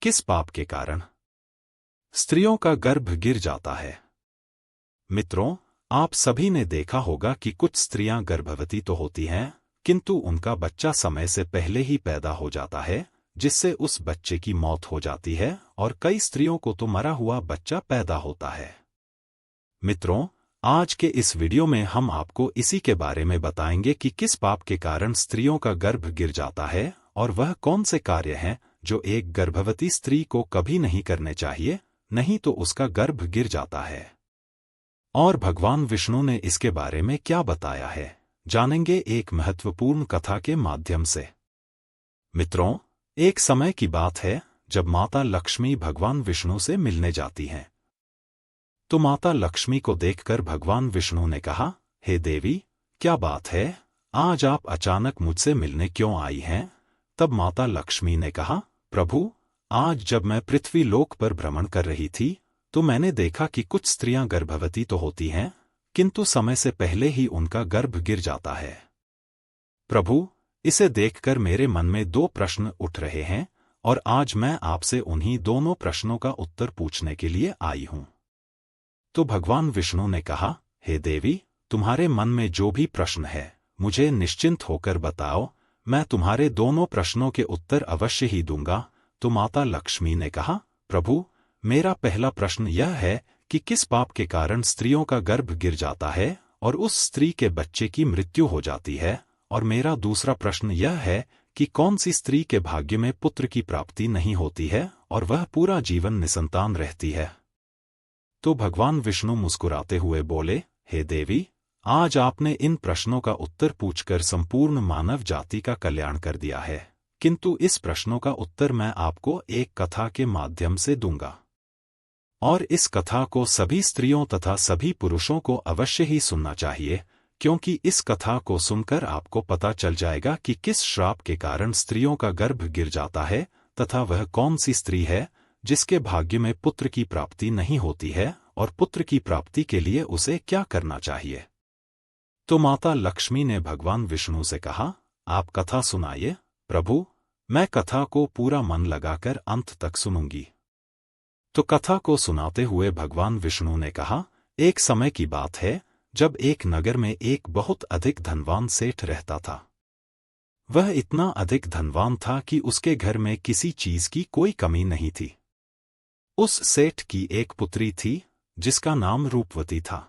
किस पाप के कारण स्त्रियों का गर्भ गिर जाता है। मित्रों, आप सभी ने देखा होगा कि कुछ स्त्रियां गर्भवती तो होती हैं, किंतु उनका बच्चा समय से पहले ही पैदा हो जाता है, जिससे उस बच्चे की मौत हो जाती है और कई स्त्रियों को तो मरा हुआ बच्चा पैदा होता है। मित्रों, आज के इस वीडियो में हम आपको इसी के बारे में बताएंगे कि किस पाप के कारण स्त्रियों का गर्भ गिर जाता है और वह कौन से कार्य हैं जो एक गर्भवती स्त्री को कभी नहीं करने चाहिए, नहीं तो उसका गर्भ गिर जाता है। और भगवान विष्णु ने इसके बारे में क्या बताया है, जानेंगे एक महत्वपूर्ण कथा के माध्यम से। मित्रों, एक समय की बात है जब माता लक्ष्मी भगवान विष्णु से मिलने जाती हैं। तो माता लक्ष्मी को देखकर भगवान विष्णु ने कहा, हे देवी, क्या बात है, आज आप अचानक मुझसे मिलने क्यों आई हैं? तब माता लक्ष्मी ने कहा, प्रभु, आज जब मैं पृथ्वी लोक पर भ्रमण कर रही थी तो मैंने देखा कि कुछ स्त्रियां गर्भवती तो होती हैं, किंतु समय से पहले ही उनका गर्भ गिर जाता है। प्रभु, इसे देखकर मेरे मन में दो प्रश्न उठ रहे हैं और आज मैं आपसे उन्हीं दोनों प्रश्नों का उत्तर पूछने के लिए आई हूं। तो भगवान विष्णु ने कहा, हे देवी, तुम्हारे मन में जो भी प्रश्न है मुझे निश्चिंत होकर बताओ, मैं तुम्हारे दोनों प्रश्नों के उत्तर अवश्य ही दूंगा। तो माता लक्ष्मी ने कहा, प्रभु, मेरा पहला प्रश्न यह है कि किस पाप के कारण स्त्रियों का गर्भ गिर जाता है और उस स्त्री के बच्चे की मृत्यु हो जाती है, और मेरा दूसरा प्रश्न यह है कि कौन सी स्त्री के भाग्य में पुत्र की प्राप्ति नहीं होती है और वह पूरा जीवन निसंतान रहती है। तो भगवान विष्णु मुस्कुराते हुए बोले, हे देवी, आज आपने इन प्रश्नों का उत्तर पूछकर संपूर्ण मानव जाति का कल्याण कर दिया है, किंतु इस प्रश्नों का उत्तर मैं आपको एक कथा के माध्यम से दूंगा। और इस कथा को सभी स्त्रियों तथा सभी पुरुषों को अवश्य ही सुनना चाहिए, क्योंकि इस कथा को सुनकर आपको पता चल जाएगा कि किस श्राप के कारण स्त्रियों का गर्भ गिर जाता है तथा वह कौन सी स्त्री है जिसके भाग्य में पुत्र की प्राप्ति नहीं होती है और पुत्र की प्राप्ति के लिए उसे क्या करना चाहिए। तो माता लक्ष्मी ने भगवान विष्णु से कहा, आप कथा सुनाइए प्रभु, मैं कथा को पूरा मन लगाकर अंत तक सुनूंगी। तो कथा को सुनाते हुए भगवान विष्णु ने कहा, एक समय की बात है जब एक नगर में एक बहुत अधिक धनवान सेठ रहता था। वह इतना अधिक धनवान था कि उसके घर में किसी चीज की कोई कमी नहीं थी। उस सेठ की एक पुत्री थी जिसका नाम रूपवती था।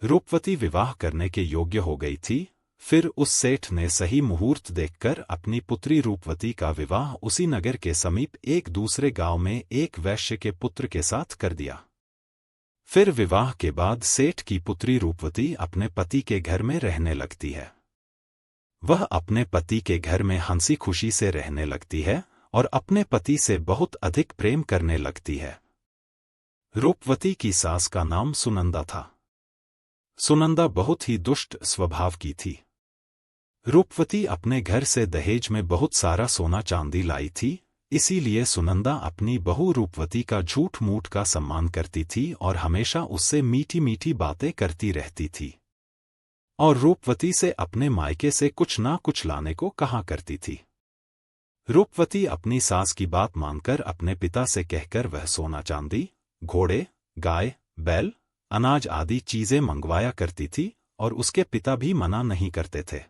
रूपवती विवाह करने के योग्य हो गई थी। फिर उस सेठ ने सही मुहूर्त देखकर अपनी पुत्री रूपवती का विवाह उसी नगर के समीप एक दूसरे गांव में एक वैश्य के पुत्र के साथ कर दिया। फिर विवाह के बाद सेठ की पुत्री रूपवती अपने पति के घर में रहने लगती है। वह अपने पति के घर में हंसी खुशी से रहने लगती है और अपने पति से बहुत अधिक प्रेम करने लगती है। रूपवती की सास का नाम सुनंदा था। सुनंदा बहुत ही दुष्ट स्वभाव की थी। रूपवती अपने घर से दहेज में बहुत सारा सोना चांदी लाई थी, इसीलिए सुनंदा अपनी बहू रूपवती का झूठ मूठ का सम्मान करती थी और हमेशा उससे मीठी मीठी बातें करती रहती थी और रूपवती से अपने मायके से कुछ ना कुछ लाने को कहा करती थी। रूपवती अपनी सास की बात मानकर अपने पिता से कहकर वह सोना चांदी, घोड़े, गाय, बैल, अनाज आदि चीजें मंगवाया करती थी और उसके पिता भी मना नहीं करते थे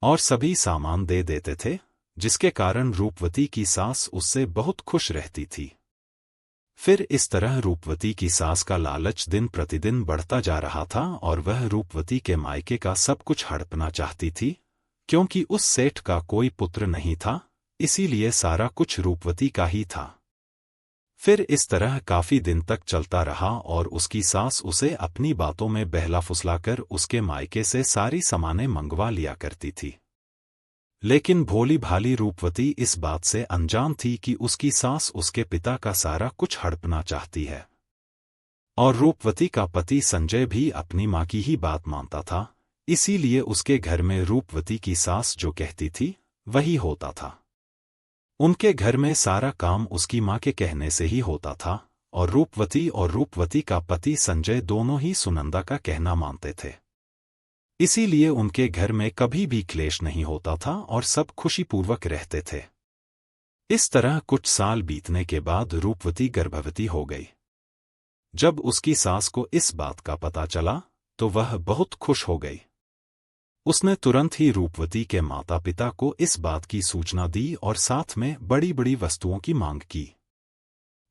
और सभी सामान दे देते थे, जिसके कारण रूपवती की सास उससे बहुत खुश रहती थी। फिर इस तरह रूपवती की सास का लालच दिन प्रतिदिन बढ़ता जा रहा था और वह रूपवती के मायके का सब कुछ हड़पना चाहती थी। क्योंकि उस सेठ का कोई पुत्र नहीं था, इसीलिए सारा कुछ रूपवती का ही था। फिर इस तरह काफी दिन तक चलता रहा और उसकी सास उसे अपनी बातों में बहला फुसलाकर उसके मायके से सारी सामानें मंगवा लिया करती थी। लेकिन भोली भाली रूपवती इस बात से अनजान थी कि उसकी सास उसके पिता का सारा कुछ हड़पना चाहती है। और रूपवती का पति संजय भी अपनी माँ की ही बात मानता था, इसीलिए उसके घर में रूपवती की सास जो कहती थी वही होता था। उनके घर में सारा काम उसकी माँ के कहने से ही होता था और रूपवती का पति संजय दोनों ही सुनंदा का कहना मानते थे। इसीलिए उनके घर में कभी भी क्लेश नहीं होता था और सब खुशीपूर्वक रहते थे। इस तरह कुछ साल बीतने के बाद रूपवती गर्भवती हो गई। जब उसकी सास को इस बात का पता चला तो वह बहुत खुश हो गई। उसने तुरंत ही रूपवती के माता पिता को इस बात की सूचना दी और साथ में बड़ी बड़ी वस्तुओं की मांग की।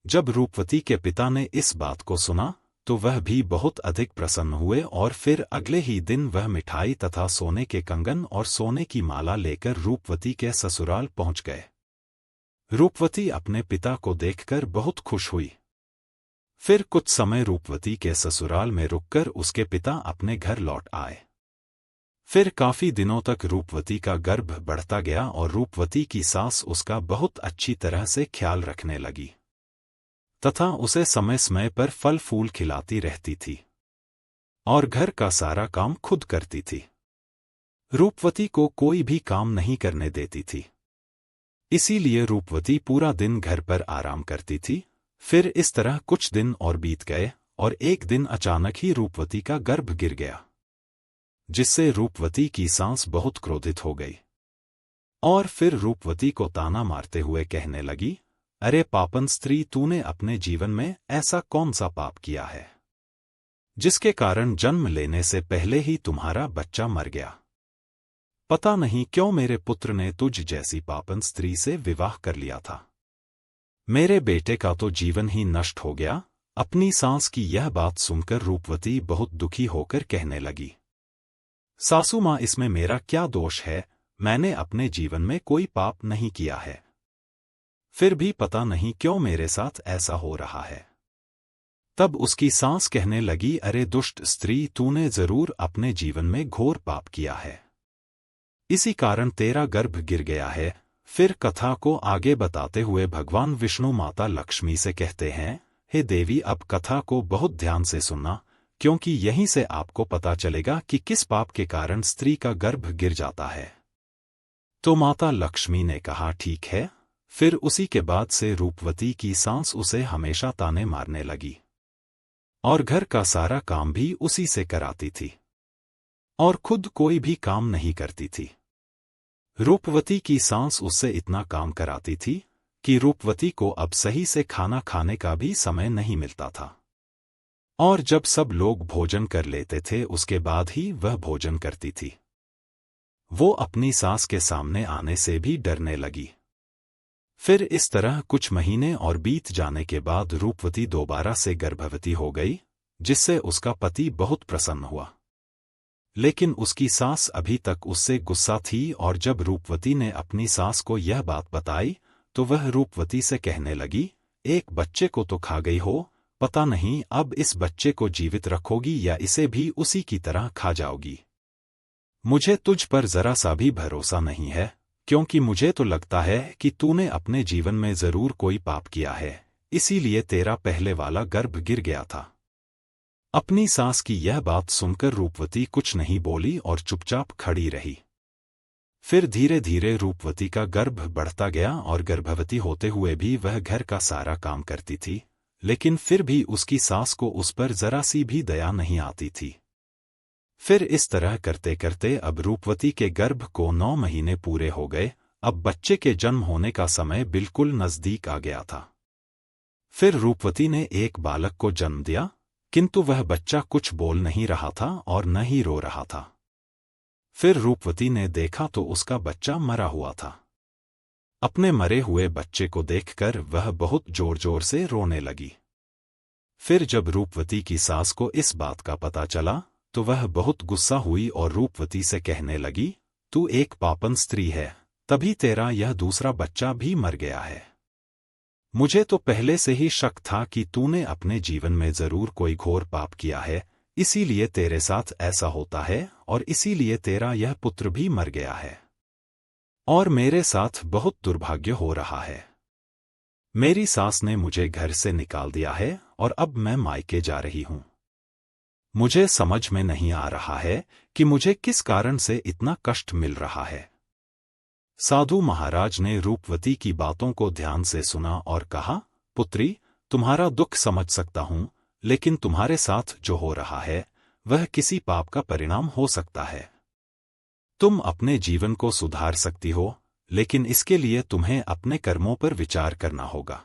जब रूपवती के पिता ने इस बात को सुना तो वह भी बहुत अधिक प्रसन्न हुए और फिर अगले ही दिन वह मिठाई तथा सोने के कंगन और सोने की माला लेकर रूपवती के ससुराल पहुंच गए। रूपवती अपने पिता को देखकर बहुत खुश हुई। फिर कुछ समय रूपवती के ससुराल में रुककर उसके पिता अपने घर लौट आए। फिर काफी दिनों तक रूपवती का गर्भ बढ़ता गया और रूपवती की सास उसका बहुत अच्छी तरह से ख्याल रखने लगी तथा उसे समय समय पर फल फूल खिलाती रहती थी और घर का सारा काम खुद करती थी। रूपवती को कोई भी काम नहीं करने देती थी, इसीलिए रूपवती पूरा दिन घर पर आराम करती थी। फिर इस तरह कुछ दिन और बीत गए और एक दिन अचानक ही रूपवती का गर्भ गिर गया, जिससे रूपवती की सास बहुत क्रोधित हो गई और फिर रूपवती को ताना मारते हुए कहने लगी, अरे पापन स्त्री, तूने अपने जीवन में ऐसा कौन सा पाप किया है जिसके कारण जन्म लेने से पहले ही तुम्हारा बच्चा मर गया? पता नहीं क्यों मेरे पुत्र ने तुझ जैसी पापन स्त्री से विवाह कर लिया था। मेरे बेटे का तो जीवन ही नष्ट हो गया। अपनी सास की यह बात सुनकर रूपवती बहुत दुखी होकर कहने लगी, सासू माँ, इसमें मेरा क्या दोष है? मैंने अपने जीवन में कोई पाप नहीं किया है, फिर भी पता नहीं क्यों मेरे साथ ऐसा हो रहा है। तब उसकी सास कहने लगी, अरे दुष्ट स्त्री, तूने जरूर अपने जीवन में घोर पाप किया है, इसी कारण तेरा गर्भ गिर गया है। फिर कथा को आगे बताते हुए भगवान विष्णु माता लक्ष्मी से कहते हैं, हे देवी, अब कथा को बहुत ध्यान से सुनना, क्योंकि यहीं से आपको पता चलेगा कि किस पाप के कारण स्त्री का गर्भ गिर जाता है। तो माता लक्ष्मी ने कहा, ठीक है। फिर उसी के बाद से रूपवती की सास उसे हमेशा ताने मारने लगी और घर का सारा काम भी उसी से कराती थी और खुद कोई भी काम नहीं करती थी। रूपवती की सास उससे इतना काम कराती थी कि रूपवती को अब सही से खाना खाने का भी समय नहीं मिलता था और जब सब लोग भोजन कर लेते थे उसके बाद ही वह भोजन करती थी। वो अपनी सास के सामने आने से भी डरने लगी। फिर इस तरह कुछ महीने और बीत जाने के बाद रूपवती दोबारा से गर्भवती हो गई, जिससे उसका पति बहुत प्रसन्न हुआ। लेकिन उसकी सास अभी तक उससे गुस्सा थी और जब रूपवती ने अपनी सास को यह बात बताई तो वह रूपवती से कहने लगी, एक बच्चे को तो खा गई हो, पता नहीं अब इस बच्चे को जीवित रखोगी या इसे भी उसी की तरह खा जाओगी। मुझे तुझ पर जरा सा भी भरोसा नहीं है, क्योंकि मुझे तो लगता है कि तूने अपने जीवन में जरूर कोई पाप किया है, इसीलिए तेरा पहले वाला गर्भ गिर गया था। अपनी सास की यह बात सुनकर रूपवती कुछ नहीं बोली और चुपचाप खड़ी रही। फिर धीरे धीरे रूपवती का गर्भ बढ़ता गया और गर्भवती होते हुए भी वह घर का सारा काम करती थी, लेकिन फिर भी उसकी सास को उस पर जरा सी भी दया नहीं आती थी। फिर इस तरह करते करते अब रूपवती के गर्भ को 9 महीने पूरे हो गए। अब बच्चे के जन्म होने का समय बिल्कुल नजदीक आ गया था। फिर रूपवती ने एक बालक को जन्म दिया, किंतु वह बच्चा कुछ बोल नहीं रहा था और न ही रो रहा था। फिर रूपवती ने देखा तो उसका बच्चा मरा हुआ था। अपने मरे हुए बच्चे को देखकर वह बहुत जोर जोर से रोने लगी। फिर जब रूपवती की सास को इस बात का पता चला तो वह बहुत गुस्सा हुई और रूपवती से कहने लगी, तू एक पापन स्त्री है, तभी तेरा यह दूसरा बच्चा भी मर गया है। मुझे तो पहले से ही शक था कि तूने अपने जीवन में जरूर कोई घोर पाप किया है, इसीलिए तेरे साथ ऐसा होता है और इसीलिए तेरा यह पुत्र भी मर गया है और मेरे साथ बहुत दुर्भाग्य हो रहा है। मेरी सास ने मुझे घर से निकाल दिया है और अब मैं मायके जा रही हूं। मुझे समझ में नहीं आ रहा है कि मुझे किस कारण से इतना कष्ट मिल रहा है। साधु महाराज ने रूपवती की बातों को ध्यान से सुना और कहा, पुत्री, तुम्हारा दुख समझ सकता हूं, लेकिन तुम्हारे साथ जो हो रहा है वह किसी पाप का परिणाम हो सकता है। तुम अपने जीवन को सुधार सकती हो, लेकिन इसके लिए तुम्हें अपने कर्मों पर विचार करना होगा।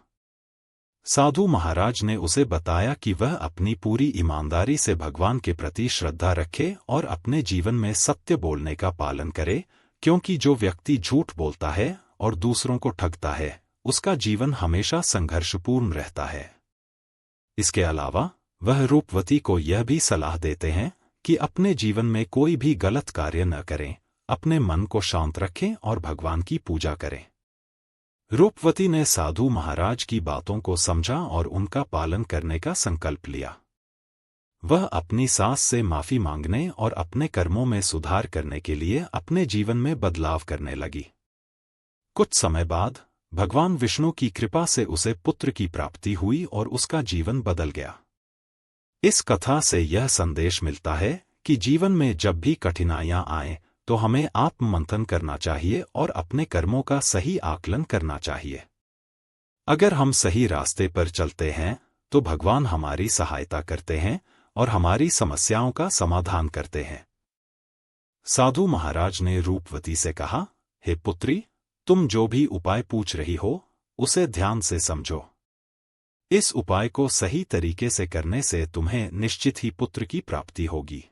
साधु महाराज ने उसे बताया कि वह अपनी पूरी ईमानदारी से भगवान के प्रति श्रद्धा रखे और अपने जीवन में सत्य बोलने का पालन करे, क्योंकि जो व्यक्ति झूठ बोलता है और दूसरों को ठगता है, उसका जीवन हमेशा संघर्षपूर्ण रहता है। इसके अलावा वह रूपवती को यह भी सलाह देते हैं कि अपने जीवन में कोई भी गलत कार्य न करें, अपने मन को शांत रखें और भगवान की पूजा करें। रूपवती ने साधु महाराज की बातों को समझा और उनका पालन करने का संकल्प लिया। वह अपनी सास से माफी मांगने और अपने कर्मों में सुधार करने के लिए अपने जीवन में बदलाव करने लगी। कुछ समय बाद भगवान विष्णु की कृपा से उसे पुत्र की प्राप्ति हुई और उसका जीवन बदल गया। इस कथा से यह संदेश मिलता है कि जीवन में जब भी कठिनाइयां आएं, तो हमें आत्ममंथन करना चाहिए और अपने कर्मों का सही आकलन करना चाहिए। अगर हम सही रास्ते पर चलते हैं तो भगवान हमारी सहायता करते हैं और हमारी समस्याओं का समाधान करते हैं। साधु महाराज ने रूपवती से कहा, हे पुत्री, तुम जो भी उपाय पूछ रही हो, उसे ध्यान से समझो। इस उपाय को सही तरीके से करने से तुम्हें निश्चित ही पुत्र की प्राप्ति होगी।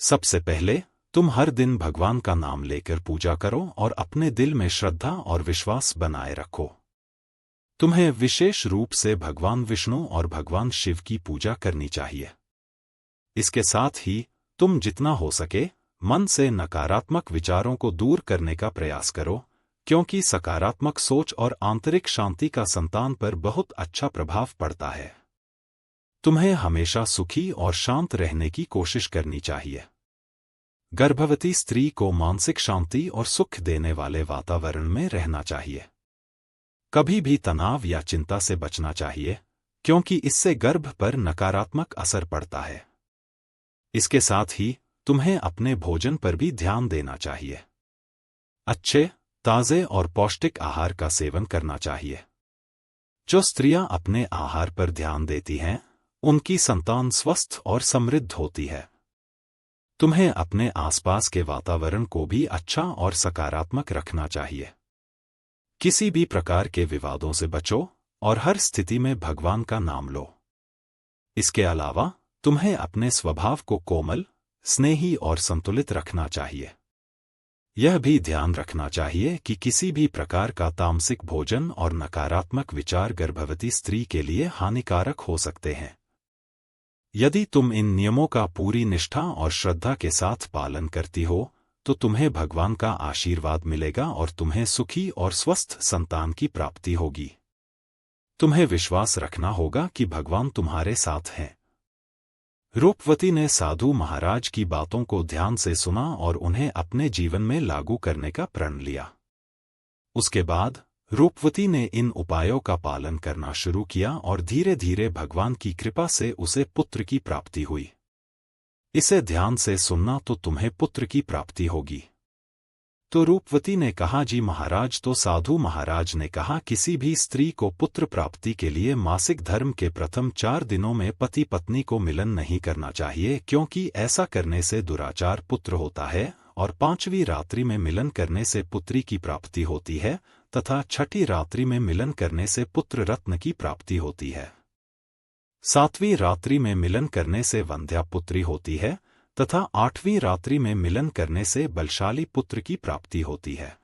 सबसे पहले तुम हर दिन भगवान का नाम लेकर पूजा करो और अपने दिल में श्रद्धा और विश्वास बनाए रखो। तुम्हें विशेष रूप से भगवान विष्णु और भगवान शिव की पूजा करनी चाहिए। इसके साथ ही तुम जितना हो सके मन से नकारात्मक विचारों को दूर करने का प्रयास करो, क्योंकि सकारात्मक सोच और आंतरिक शांति का संतान पर बहुत अच्छा प्रभाव पड़ता है। तुम्हें हमेशा सुखी और शांत रहने की कोशिश करनी चाहिए। गर्भवती स्त्री को मानसिक शांति और सुख देने वाले वातावरण में रहना चाहिए। कभी भी तनाव या चिंता से बचना चाहिए, क्योंकि इससे गर्भ पर नकारात्मक असर पड़ता है। इसके साथ ही तुम्हें अपने भोजन पर भी ध्यान देना चाहिए। अच्छे, ताजे और पौष्टिक आहार का सेवन करना चाहिए। जो स्त्रियां अपने आहार पर ध्यान देती हैं, उनकी संतान स्वस्थ और समृद्ध होती है। तुम्हें अपने आसपास के वातावरण को भी अच्छा और सकारात्मक रखना चाहिए। किसी भी प्रकार के विवादों से बचो और हर स्थिति में भगवान का नाम लो। इसके अलावा तुम्हें अपने स्वभाव को कोमल, स्नेही और संतुलित रखना चाहिए। यह भी ध्यान रखना चाहिए कि किसी भी प्रकार का तामसिक भोजन और नकारात्मक विचार गर्भवती स्त्री के लिए हानिकारक हो सकते हैं। यदि तुम इन नियमों का पूरी निष्ठा और श्रद्धा के साथ पालन करती हो, तो तुम्हें भगवान का आशीर्वाद मिलेगा और तुम्हें सुखी और स्वस्थ संतान की प्राप्ति होगी। तुम्हें विश्वास रखना होगा कि भगवान तुम्हारे साथ हैं। रूपवती ने साधु महाराज की बातों को ध्यान से सुना और उन्हें अपने जीवन में लागू करने का प्रण लिया। उसके बाद रूपवती ने इन उपायों का पालन करना शुरू किया और धीरे धीरे भगवान की कृपा से उसे पुत्र की प्राप्ति हुई। इसे ध्यान से सुनना तो तुम्हें पुत्र की प्राप्ति होगी। तो रूपवती ने कहा, जी महाराज। तो साधु महाराज ने कहा, किसी भी स्त्री को पुत्र प्राप्ति के लिए मासिक धर्म के प्रथम 4 दिनों में पति पत्नी को मिलन नहीं करना चाहिए, क्योंकि ऐसा करने से दुराचार पुत्र होता है, और 5वीं रात्रि में मिलन करने से पुत्री की प्राप्ति होती है, तथा 6ठी रात्रि में मिलन करने से पुत्र रत्न की प्राप्ति होती है। 7वीं रात्रि में मिलन करने से वंध्या पुत्री होती है, तथा 8वीं रात्रि में मिलन करने से बलशाली पुत्र की प्राप्ति होती है।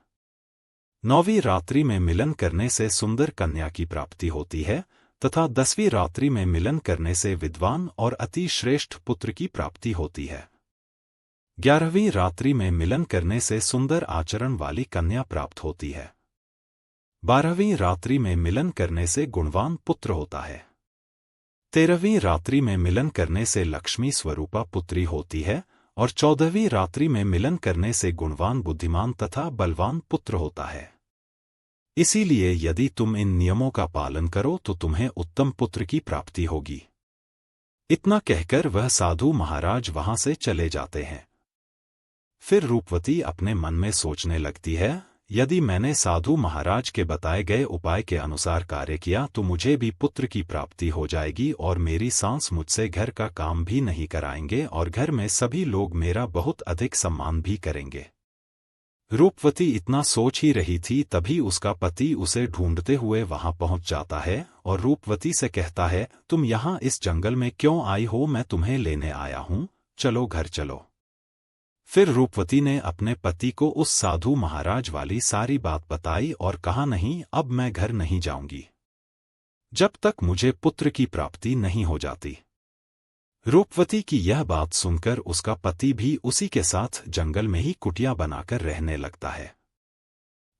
9वीं रात्रि में मिलन करने से सुंदर कन्या की प्राप्ति होती है, तथा 10वीं रात्रि में मिलन करने से विद्वान और अति श्रेष्ठ पुत्र की प्राप्ति होती है। 11वीं रात्रि में मिलन करने से सुंदर आचरण वाली कन्या प्राप्त होती है। 12वीं रात्रि में मिलन करने से गुणवान पुत्र होता है। 13वीं रात्रि में मिलन करने से लक्ष्मी स्वरूपा पुत्री होती है, और 14वीं रात्रि में मिलन करने से गुणवान, बुद्धिमान तथा बलवान पुत्र होता है। इसीलिए यदि तुम इन नियमों का पालन करो तो तुम्हें उत्तम पुत्र की प्राप्ति होगी। इतना कहकर वह साधु महाराज वहां से चले जाते हैं। फिर रूपवती अपने मन में सोचने लगती है, यदि मैंने साधु महाराज के बताए गए उपाय के अनुसार कार्य किया तो मुझे भी पुत्र की प्राप्ति हो जाएगी, और मेरी सास मुझसे घर का काम भी नहीं कराएंगे और घर में सभी लोग मेरा बहुत अधिक सम्मान भी करेंगे। रूपवती इतना सोच ही रही थी तभी उसका पति उसे ढूंढते हुए वहां पहुंच जाता है और रूपवती से कहता है, तुम यहां इस जंगल में क्यों आई हो? मैं तुम्हें लेने आया हूं, चलो घर चलो। फिर रूपवती ने अपने पति को उस साधु महाराज वाली सारी बात बताई और कहा, नहीं, अब मैं घर नहीं जाऊंगी जब तक मुझे पुत्र की प्राप्ति नहीं हो जाती। रूपवती की यह बात सुनकर उसका पति भी उसी के साथ जंगल में ही कुटिया बनाकर रहने लगता है।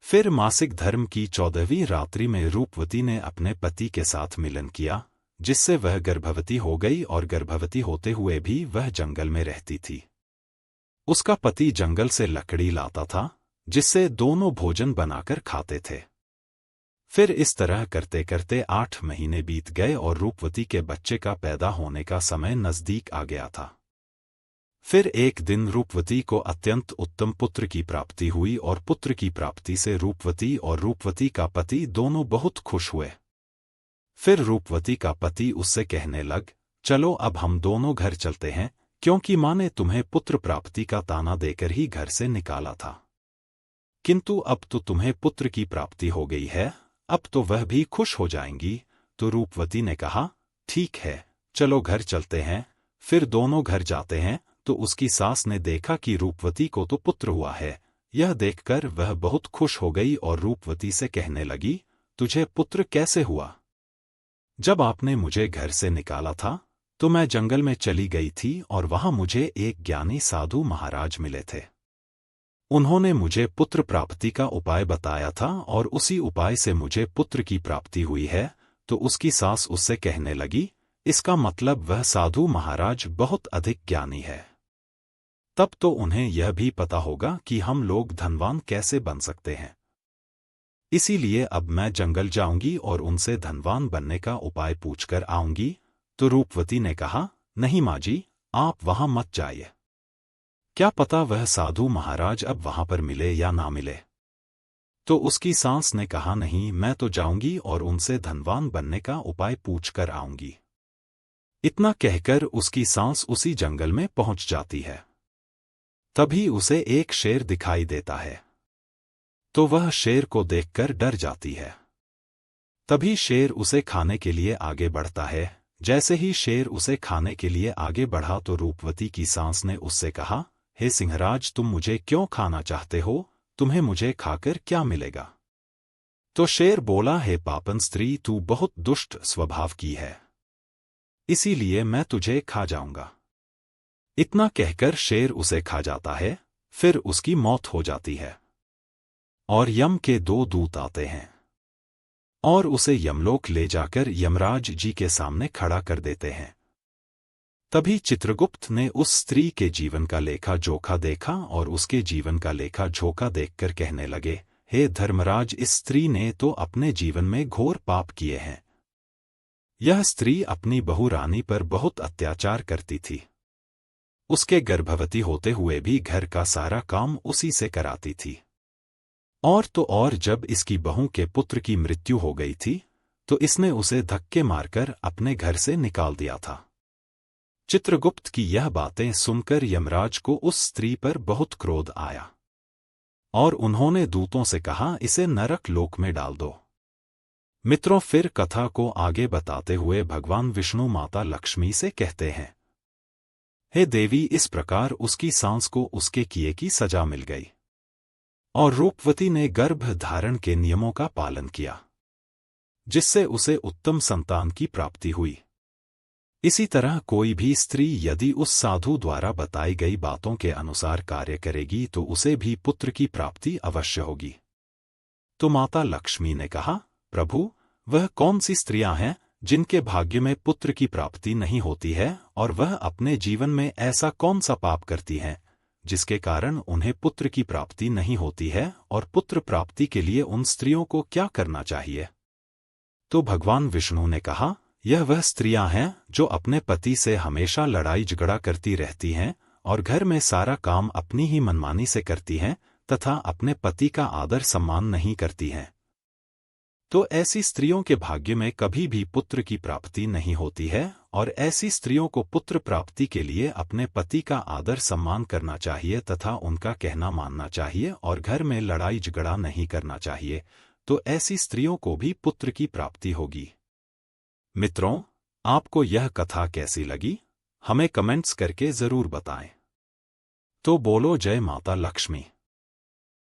फिर मासिक धर्म की 14वीं रात्रि में रूपवती ने अपने पति के साथ मिलन किया, जिससे वह गर्भवती हो गई और गर्भवती होते हुए भी वह जंगल में रहती थी। उसका पति जंगल से लकड़ी लाता था, जिससे दोनों भोजन बनाकर खाते थे। फिर इस तरह करते करते 8 महीने बीत गए और रूपवती के बच्चे का पैदा होने का समय नजदीक आ गया था। फिर एक दिन रूपवती को अत्यंत उत्तम पुत्र की प्राप्ति हुई और पुत्र की प्राप्ति से रूपवती और रूपवती का पति दोनों बहुत खुश हुए। फिर रूपवती का पति उससे कहने लग, चलो अब हम दोनों घर चलते हैं, क्योंकि माँ ने तुम्हें पुत्र प्राप्ति का ताना देकर ही घर से निकाला था। किंतु अब तो तुम्हें पुत्र की प्राप्ति हो गई है, अब तो वह भी खुश हो जाएंगी। तो रूपवती ने कहा, ठीक है, चलो घर चलते हैं। फिर दोनों घर जाते हैं तो उसकी सास ने देखा कि रूपवती को तो पुत्र हुआ है। यह देखकर वह बहुत खुश हो गई और रूपवती से कहने लगी, तुझे पुत्र कैसे हुआ? जब आपने मुझे घर से निकाला था तो मैं जंगल में चली गई थी और वहां मुझे एक ज्ञानी साधु महाराज मिले थे। उन्होंने मुझे पुत्र प्राप्ति का उपाय बताया था और उसी उपाय से मुझे पुत्र की प्राप्ति हुई है। तो उसकी सास उससे कहने लगी, इसका मतलब वह साधु महाराज बहुत अधिक ज्ञानी है। तब तो उन्हें यह भी पता होगा कि हम लोग धनवान कैसे बन सकते हैं। इसीलिए अब मैं जंगल जाऊंगी और उनसे धनवान बनने का उपाय पूछकर आऊंगी। तो रूपवती ने कहा, नहीं माँ जी, आप वहां मत जाइए। क्या पता वह साधु महाराज अब वहां पर मिले या ना मिले। तो उसकी सास ने कहा, नहीं, मैं तो जाऊंगी और उनसे धनवान बनने का उपाय पूछकर आऊंगी। इतना कहकर उसकी सास उसी जंगल में पहुंच जाती है। तभी उसे एक शेर दिखाई देता है। तो वह शेर को देखकर डर जाती है। तभी शेर उसे खाने के लिए आगे बढ़ता है। जैसे ही शेर उसे खाने के लिए आगे बढ़ा तो रूपवती की सास ने उससे कहा, हे सिंहराज, तुम मुझे क्यों खाना चाहते हो? तुम्हें मुझे खाकर क्या मिलेगा? तो शेर बोला, हे पापन स्त्री, तू बहुत दुष्ट स्वभाव की है, इसीलिए मैं तुझे खा जाऊंगा। इतना कहकर शेर उसे खा जाता है। फिर उसकी मौत हो जाती है और यम के 2 दूत आते हैं और उसे यमलोक ले जाकर यमराज जी के सामने खड़ा कर देते हैं। तभी चित्रगुप्त ने उस स्त्री के जीवन का लेखा जोखा देखा और उसके जीवन का लेखा जोखा देखकर कहने लगे, हे धर्मराज, इस स्त्री ने तो अपने जीवन में घोर पाप किए हैं। यह स्त्री अपनी बहू रानी पर बहुत अत्याचार करती थी। उसके गर्भवती होते हुए भी घर का सारा काम उसी से कराती थी। और तो और जब इसकी बहू के पुत्र की मृत्यु हो गई थी तो इसने उसे धक्के मारकर अपने घर से निकाल दिया था। चित्रगुप्त की यह बातें सुनकर यमराज को उस स्त्री पर बहुत क्रोध आया और उन्होंने दूतों से कहा, इसे नरक लोक में डाल दो। मित्रों, फिर कथा को आगे बताते हुए भगवान विष्णु माता लक्ष्मी से कहते हैं, हे देवी, इस प्रकार उसकी सांस को उसके किए की सजा मिल गई और रूपवती ने गर्भ धारण के नियमों का पालन किया, जिससे उसे उत्तम संतान की प्राप्ति हुई। इसी तरह कोई भी स्त्री यदि उस साधु द्वारा बताई गई बातों के अनुसार कार्य करेगी तो उसे भी पुत्र की प्राप्ति अवश्य होगी। तो माता लक्ष्मी ने कहा, प्रभु, वह कौन सी स्त्रियां हैं जिनके भाग्य में पुत्र की प्राप्ति नहीं होती है, और वह अपने जीवन में ऐसा कौन सा पाप करती हैं जिसके कारण उन्हें पुत्र की प्राप्ति नहीं होती है, और पुत्र प्राप्ति के लिए उन स्त्रियों को क्या करना चाहिए? तो भगवान विष्णु ने कहा, यह वह स्त्रियां हैं जो अपने पति से हमेशा लड़ाई झगड़ा करती रहती हैं और घर में सारा काम अपनी ही मनमानी से करती हैं तथा अपने पति का आदर सम्मान नहीं करती हैं। तो ऐसी स्त्रियों के भाग्य में कभी भी पुत्र की प्राप्ति नहीं होती है, और ऐसी स्त्रियों को पुत्र प्राप्ति के लिए अपने पति का आदर सम्मान करना चाहिए तथा उनका कहना मानना चाहिए और घर में लड़ाई झगड़ा नहीं करना चाहिए, तो ऐसी स्त्रियों को भी पुत्र की प्राप्ति होगी। मित्रों, आपको यह कथा कैसी लगी, हमें कमेंट्स करके जरूर बताएं। तो बोलो जय माता लक्ष्मी।